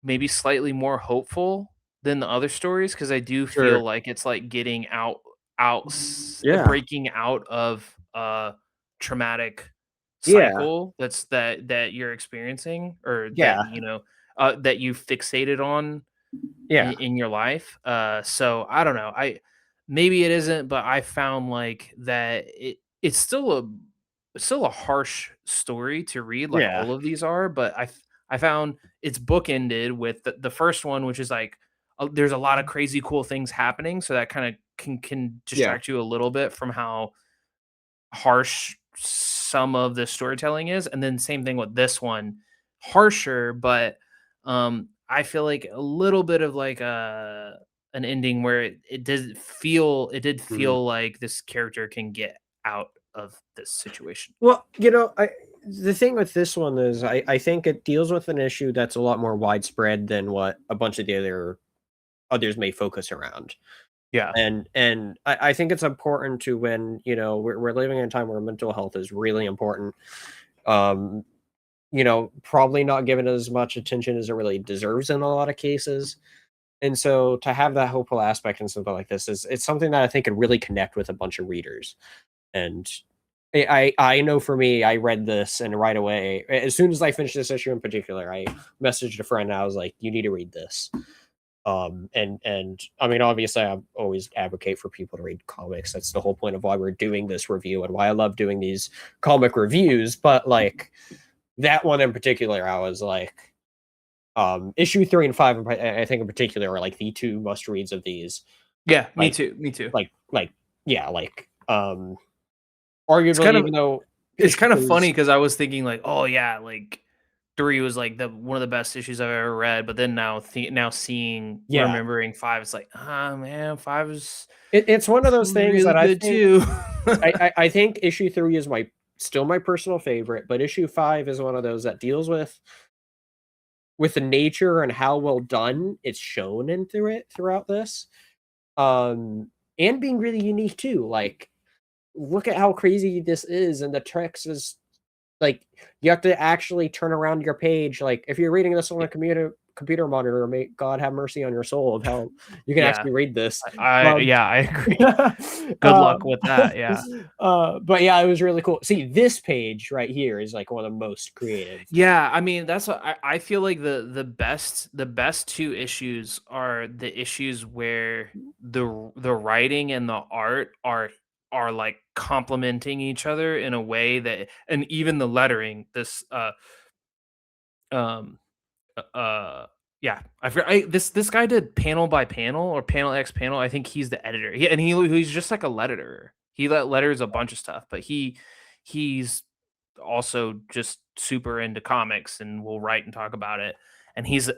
maybe slightly more hopeful than the other stories, because I do Sure. feel like it's like getting Yeah. breaking out of a traumatic Yeah. cycle that you're experiencing, or Yeah. that you fixated on Yeah. in your life. So I don't know. Maybe it isn't, but I found like that it's still a harsh story to read, like Yeah. all of these are. But I found it's bookended with the first one, which is like, there's a lot of crazy cool things happening, so that kind of can Yeah. distract you a little bit from how harsh some of the storytelling is. And then same thing with this one, harsher, but I feel like a little bit of like an ending where it did Mhm. feel like this character can get out of this situation. Well, the thing with this one is I think it deals with an issue that's a lot more widespread than what a bunch of the others may focus around. Yeah. And I think it's important to when, we're living in a time where mental health is really important. Um, probably not given as much attention as it really deserves in a lot of cases. And so to have that hopeful aspect and something like this it's something that I think could really connect with a bunch of readers. And I know for me, I read this and right away, as soon as I finished this issue in particular, I messaged a friend and I was like, "You need to read this." And I mean, obviously, I always advocate for people to read comics. That's the whole point of why we're doing this review and why I love doing these comic reviews. But like that one in particular, I was like, issue 3 and 5, I think in particular, are like the two must reads of these. Yeah, me Like, too. Me too. like, yeah, like, It's arguably, kind of even though it's issue kind of 3 funny is, because I was thinking like, oh yeah, like 3 was like the one of the best issues I've ever read, but then now seeing yeah, remembering 5, it's like, ah man, 5 is it's one of those things really that I good think too. I think issue 3 is still my personal favorite, but issue 5 is one of those that deals with the nature and how well done it's shown in throughout this. And being really unique too. Like, look at how crazy this is, and the text is like you have to actually turn around your page. Like if you're reading this on a computer monitor, may God have mercy on your soul of how you can Yeah, actually read this. Um, yeah, I agree. Good luck um, with that. Yeah. but yeah, it was really cool. See, this page right here is like one of the most creative. Yeah, I mean, that's what I feel like the best 2 issues are the issues where the writing and the art are like complementing each other in a way that, and even the lettering, um yeah, this guy did panel by panel or panel X panel. I think he's the editor. He's just like a letterer. He letters a bunch of stuff, but he's also just super into comics and will write and talk about it. and he's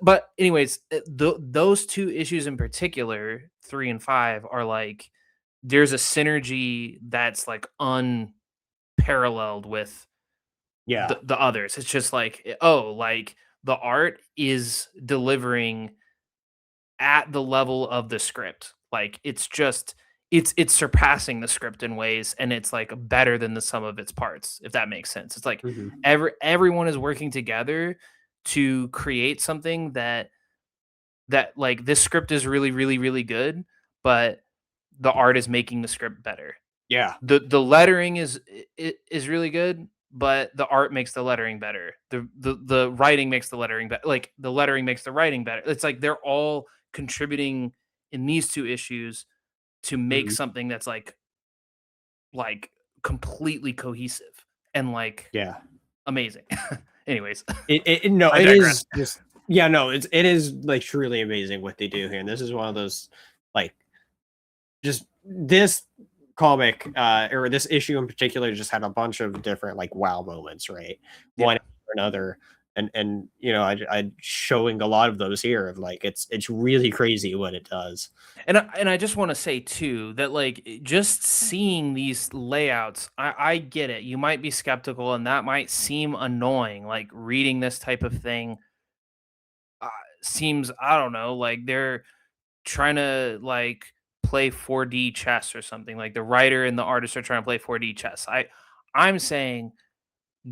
but anyways, those two issues in particular, 3 and 5, are like there's a synergy that's like unparalleled with Yeah. the others. It's just like, oh, like the art is delivering at the level of the script. Like it's just it's surpassing the script in ways, and it's like better than the sum of its parts, if that makes sense. It's like Mhm. everyone is working together to create something that like this script is really, really, really good, but the art is making the script better. Yeah. The lettering is really good, but the art makes the lettering better. The writing makes the lettering better. Like the lettering makes the writing better. It's like they're all contributing in these two issues to make Mhm. something that's like completely cohesive and like Yeah. amazing. Anyways, No, I it digress. is just yeah, no, it is like truly amazing what they do here. And this is one of those like just this comic or this issue in particular just had a bunch of different like wow moments, right? One Yeah. after another. And I showing a lot of those here of like it's really crazy what it does. And I just want to say too that like just seeing these layouts, I get it. You might be skeptical, and that might seem annoying. Like reading this type of thing uh, seems, I don't know, like they're trying to like play 4D chess or something. Like the writer and the artist are trying to play 4D chess. I'm saying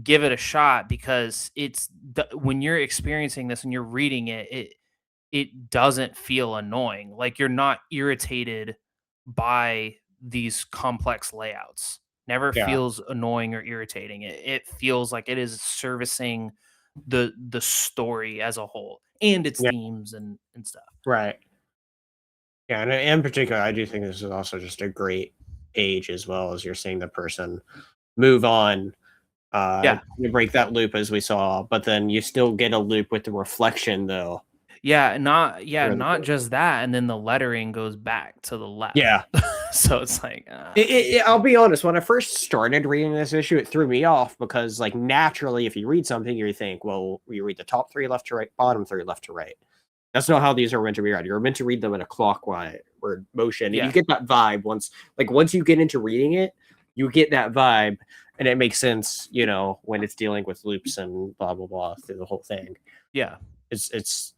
give it a shot because when you're experiencing this and you're reading it doesn't feel annoying. Like you're not irritated by these complex layouts. Never Yeah. feels annoying or irritating. It feels like it is servicing the story as a whole and its Yeah. themes and stuff. Right. Yeah, and in particular, I do think this is also just a great age as well as you're seeing the person move on, Yeah. you break that loop as we saw, but then you still get a loop with the reflection though. Really Not cool. just that, and then the lettering goes back to the left. Yeah. So it's like, I'll be honest, when I first started reading this issue, it threw me off because like naturally if you read something, you think, well, you read the top three left to right, bottom three left to right. That's not how these are meant to be read. You're meant to read them in a clockwise motion, and you yeah. get that vibe once you get into reading it, you get that vibe, and it makes sense, when it's dealing with loops and blah blah blah through the whole thing. Yeah. It's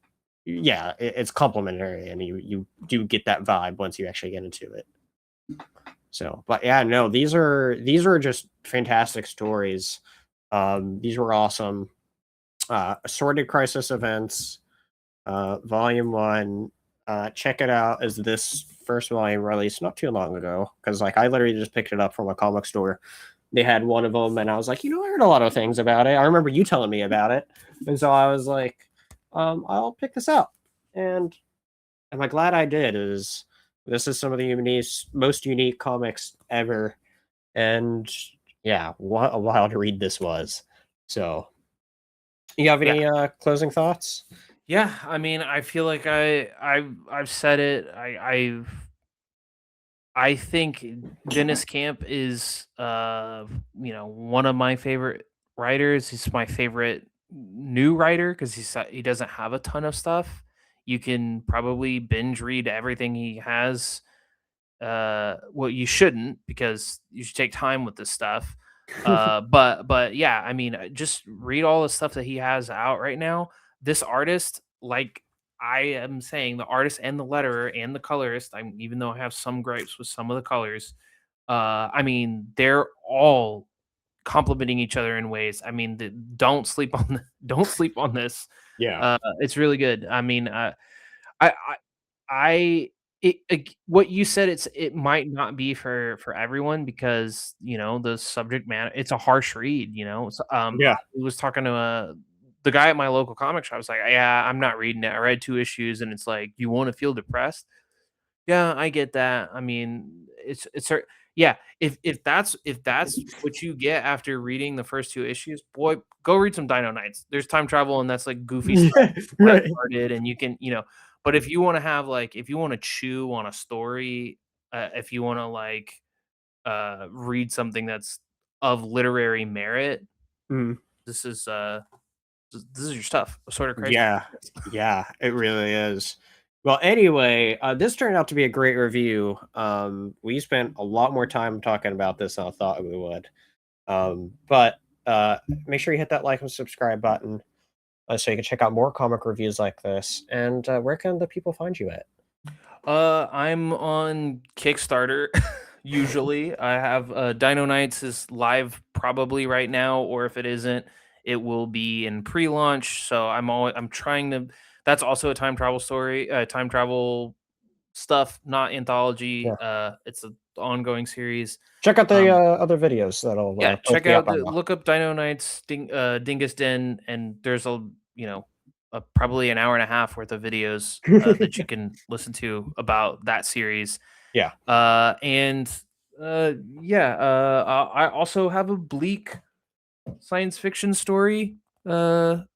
yeah, it's complimentary, and you do get that vibe once you actually get into it. So, but yeah, no, these are just fantastic stories. These were awesome. Assorted crisis events. Volume 1, check it out as this first volume released not too long ago, because like I literally just picked it up from a comic store. They had one of them, and I was like, I heard a lot of things about it. I remember you telling me about it, and so I was like, I'll pick this out. And am I glad I did? Is this is some of the most unique comics ever, and yeah, what a while to read this was. So, you have Yeah. any closing thoughts? Yeah, I mean, I feel like I've said it. I think Dennis Camp is one of my favorite writers. He's my favorite new writer because he doesn't have a ton of stuff. You can probably binge read everything he has. Well, you shouldn't, because you should take time with this stuff. But yeah, I mean, just read all the stuff that he has out right now. This artist, like I am saying, the artist and the letterer and the colorist, even though I have some gripes with some of the colors, I mean, they're all complementing each other in ways. I mean, don't sleep on don't sleep on this. Yeah. It's really good. I mean, I I what you said, it might not be for everyone because, the subject matter, it's a harsh read, So, Yeah. I was talking to, the guy at my local comic shop. I was like, "Yeah, I'm not reading it. I read 2 issues," and it's like, "You wanna feel depressed?" Yeah, I get that. I mean, yeah, if that's what you get after reading the first 2 issues, boy, go read some Dino Knights. There's time travel, and that's, like, goofy stuff, Right. lighthearted, and you can, but if you wanna have, like, if you wanna chew on a story, if you wanna, like, read something that's of literary merit, Mhm. this is, this is your stuff. Assorted Crisis. Yeah, it really is. Well, anyway, this turned out to be a great review. We spent a lot more time talking about this than I thought we would. But make sure you hit that like and subscribe button so you can check out more comic reviews like this. And where can the people find you at? I'm on Kickstarter. Usually, I have Dino Knights is live probably right now, or if it isn't, it will be in pre-launch. So I'm trying to. That's also a time travel story, time travel stuff, not anthology. It's an ongoing series. Check out the other videos that'll Yeah, both check be up out on the. look up Dino Knights, Dingus Den, and there's probably an hour and a half worth of videos that you can listen to about that series. Yeah. I also have a bleak science fiction story, A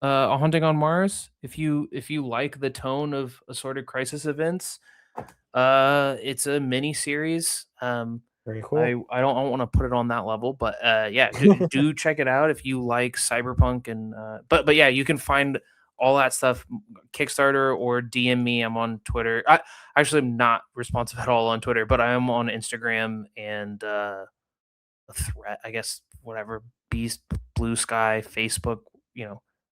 Haunting on Mars. If you like the tone of Assorted Crisis events, it's a mini series. Very cool. I don't want to put it on that level, but yeah, do check it out if you like cyberpunk and but yeah, you can find all that stuff Kickstarter or DM me. I'm on Twitter. I actually am not responsive at all on Twitter, but I am on Instagram and a threat, I guess, whatever, Beast, Blue Sky, Facebook,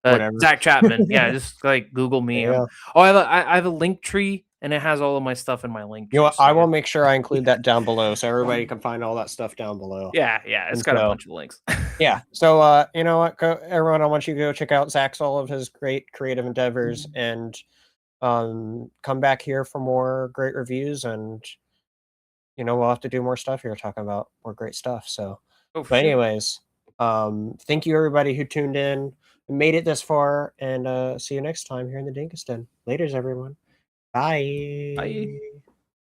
Whatever. Zach Chapman. Yeah, just like Google me. Yeah. I have a link tree and it has all of my stuff in my link tree. You know what? So I will make sure I include that down below so everybody can find all that stuff down below. Yeah, it's got a bunch of links. Yeah. So you know what, everyone, I want you to go check out Zach's all of his great creative endeavors and come back here for more great reviews, and we'll have to do more stuff here talking about more great stuff. So but anyways, thank you everybody who tuned in and made it this far, and see you next time here in the Dingus Den. Laters, everyone. Bye. Bye.